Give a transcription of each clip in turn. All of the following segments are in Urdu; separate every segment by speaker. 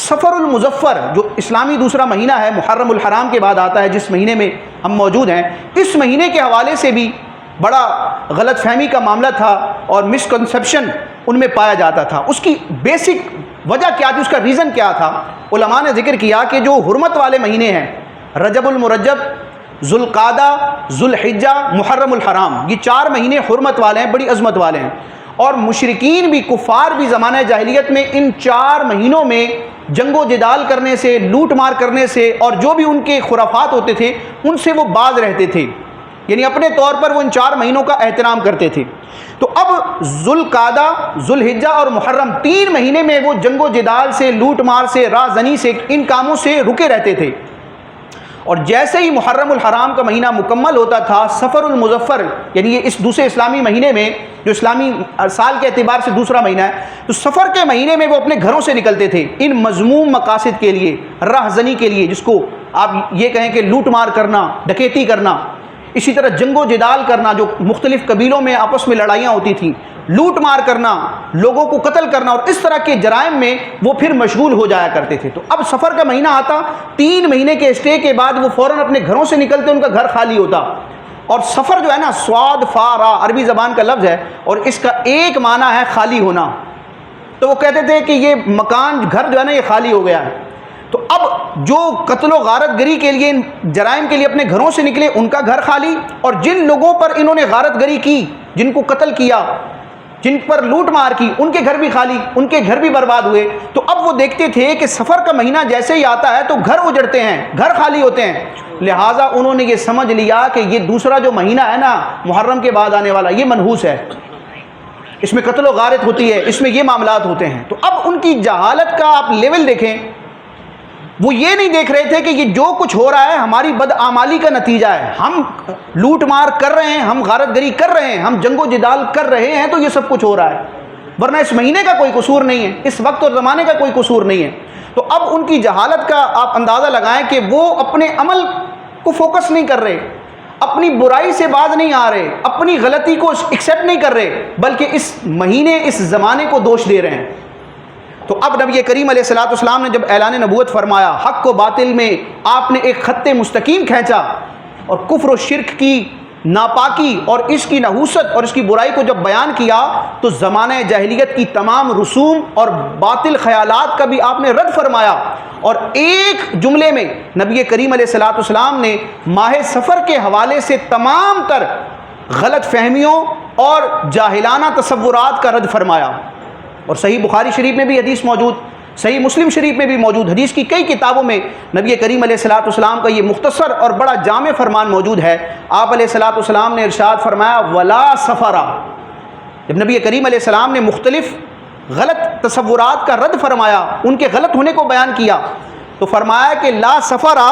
Speaker 1: سفر المظفر جو اسلامی دوسرا مہینہ ہے، محرم الحرام کے بعد آتا ہے، جس مہینے میں ہم موجود ہیں، اس مہینے کے حوالے سے بھی بڑا غلط فہمی کا معاملہ تھا اور مسکنسیپشن ان میں پایا جاتا تھا۔ اس کی بیسک وجہ کیا تھی، اس کا ریزن کیا تھا؟ علماء نے ذکر کیا کہ جو حرمت والے مہینے ہیں، رجب المرجب، ذوالقعدہ، ذوالحجہ، محرم الحرام، یہ 4 مہینے حرمت والے ہیں، بڑی عظمت والے ہیں، اور مشرکین بھی، کفار بھی زمانہ جاہلیت میں ان 4 مہینوں میں جنگ و جدال کرنے سے، لوٹ مار کرنے سے، اور جو بھی ان کے خرافات ہوتے تھے ان سے وہ باز رہتے تھے، یعنی اپنے طور پر وہ ان 4 مہینوں کا احترام کرتے تھے۔ تو اب ذوالقعدہ، ذوالحجہ اور محرم 3 مہینے میں وہ جنگ و جدال سے، لوٹ مار سے، راہ زنی سے، ان کاموں سے رکے رہتے تھے، اور جیسے ہی محرم الحرام کا مہینہ مکمل ہوتا تھا، سفر المظفر یعنی یہ اس دوسرے اسلامی مہینے میں، جو اسلامی سال کے اعتبار سے دوسرا مہینہ ہے، تو سفر کے مہینے میں وہ اپنے گھروں سے نکلتے تھے ان مذموم مقاصد کے لیے، راہ زنی کے لیے، جس کو آپ یہ کہیں کہ لوٹ مار کرنا، ڈکیتی کرنا، اسی طرح جنگ و جدال کرنا، جو مختلف قبیلوں میں آپس میں لڑائیاں ہوتی تھیں، لوٹ مار کرنا، لوگوں کو قتل کرنا، اور اس طرح کے جرائم میں وہ پھر مشغول ہو جایا کرتے تھے۔ تو اب سفر کا مہینہ آتا، 3 مہینے کے اسٹے کے بعد وہ فوراً اپنے گھروں سے نکلتے، ان کا گھر خالی ہوتا۔ اور سفر جو ہے نا، سواد فا را عربی زبان کا لفظ ہے، اور اس کا ایک معنی ہے خالی ہونا۔ تو وہ کہتے تھے کہ یہ مکان، گھر جو ہے نا، یہ خالی ہو گیا ہے۔ تو اب جو قتل و غارت گری کے لیے، ان جرائم کے لیے اپنے گھروں سے نکلے، ان کا گھر خالی، اور جن لوگوں پر انہوں نے غارت گری کی، جن کو قتل کیا، جن پر لوٹ مار کی، ان کے گھر بھی خالی، ان کے گھر بھی برباد ہوئے۔ تو اب وہ دیکھتے تھے کہ سفر کا مہینہ جیسے ہی آتا ہے تو گھر اجڑتے ہیں، گھر خالی ہوتے ہیں، لہٰذا انہوں نے یہ سمجھ لیا کہ یہ دوسرا جو مہینہ ہے نا، محرم کے بعد آنے والا، یہ منحوس ہے، اس میں قتل و غارت ہوتی ہے، اس میں یہ معاملات ہوتے ہیں۔ تو اب ان کی جہالت کا آپ لیول دیکھیں، وہ یہ نہیں دیکھ رہے تھے کہ یہ جو کچھ ہو رہا ہے ہماری بدعمالی کا نتیجہ ہے، ہم لوٹ مار کر رہے ہیں، ہم غارت گری کر رہے ہیں، ہم جنگ و جدال کر رہے ہیں، تو یہ سب کچھ ہو رہا ہے، ورنہ اس مہینے کا کوئی قصور نہیں ہے، اس وقت اور زمانے کا کوئی قصور نہیں ہے۔ تو اب ان کی جہالت کا آپ اندازہ لگائیں کہ وہ اپنے عمل کو فوکس نہیں کر رہے، اپنی برائی سے باز نہیں آ رہے، اپنی غلطی کو ایکسیپٹ نہیں کر رہے، بلکہ اس مہینے، اس زمانے کو دوش دے رہے ہیں۔ تو اب نبی کریم علیہ الصلوۃ والسلام نے جب اعلان نبوت فرمایا، حق و باطل میں آپ نے ایک خط مستقیم کھینچا، اور کفر و شرک کی ناپاکی اور اس کی نحوست اور اس کی برائی کو جب بیان کیا، تو زمانہ جاہلیت کی تمام رسوم اور باطل خیالات کا بھی آپ نے رد فرمایا، اور ایک جملے میں نبی کریم علیہ الصلوۃ والسلام نے ماہ سفر کے حوالے سے تمام تر غلط فہمیوں اور جاہلانہ تصورات کا رد فرمایا۔ اور صحیح بخاری شریف میں بھی حدیث موجود، صحیح مسلم شریف میں بھی موجود، حدیث کی کئی کتابوں میں نبی کریم علیہ الصلوۃ والسلام کا یہ مختصر اور بڑا جامع فرمان موجود ہے۔ آپ علیہ الصلوۃ والسلام نے ارشاد فرمایا، ولا سفرا، جب نبی کریم علیہ السلام نے مختلف غلط تصورات کا رد فرمایا، ان کے غلط ہونے کو بیان کیا، تو فرمایا کہ لا سفرا،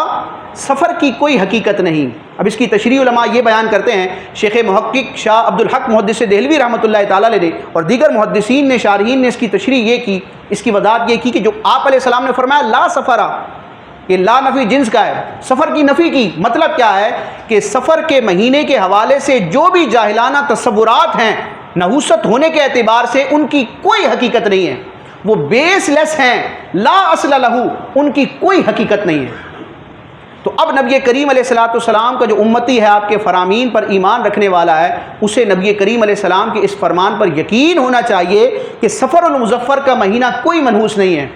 Speaker 1: سفر کی کوئی حقیقت نہیں۔ اب اس کی تشریح علماء یہ بیان کرتے ہیں، شیخ محقق شاہ عبد الحق محدث دہلوی رحمۃ اللہ تعالیٰ علیہ اور دیگر محدثین نے، شارحین نے اس کی تشریح یہ کی، اس کی وضاحت یہ کی کہ جو آپ علیہ السلام نے فرمایا لا سفرا، یہ لا نفی جنس کا ہے، سفر کی نفی کی، مطلب کیا ہے کہ سفر کے مہینے کے حوالے سے جو بھی جاہلانہ تصورات ہیں، نحوست ہونے کے اعتبار سے، ان کی کوئی حقیقت نہیں ہے، وہ بیس لیس ہیں، لا اصل لہو، ان کی کوئی حقیقت نہیں ہے۔ تو اب نبی کریم علیہ الصلوۃ والسلام کا جو امتی ہے، آپ کے فرامین پر ایمان رکھنے والا ہے، اسے نبی کریم علیہ السلام کے اس فرمان پر یقین ہونا چاہیے کہ سفر المظفر کا مہینہ کوئی منحوس نہیں ہے،